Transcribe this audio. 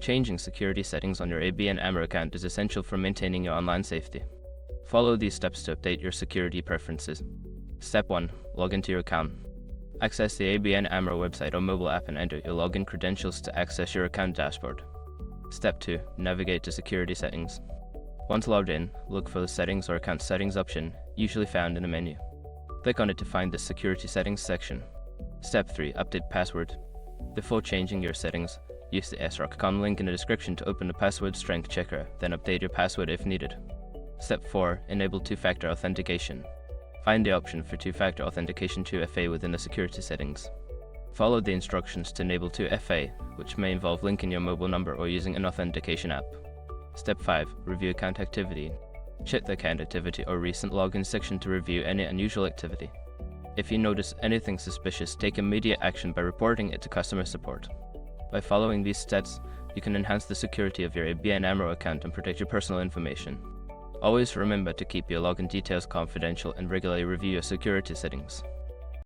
Changing security settings on your ABN AMRO account is essential for maintaining your online safety. Follow these steps to update your security preferences. Step 1. Log into your account. Access the ABN AMRO website or mobile app and enter your login credentials to access your account dashboard. Step 2. Navigate to security settings. Once logged in, look for the Settings or Account Settings option, usually found in a menu. Click on it to find the Security Settings section. Step 3. Update password. Before changing your settings, use the srock.com link in the description to open the password strength checker, then update your password if needed. Step 4. Enable two-factor authentication. Find the option for two-factor authentication 2FA within the security settings. Follow the instructions to enable 2FA, which may involve linking your mobile number or using an authentication app. Step 5. Review account activity. Check the account activity or recent login section to review any unusual activity. If you notice anything suspicious, take immediate action by reporting it to customer support. By following these steps, you can enhance the security of your ABN AMRO account and protect your personal information. Always remember to keep your login details confidential and regularly review your security settings.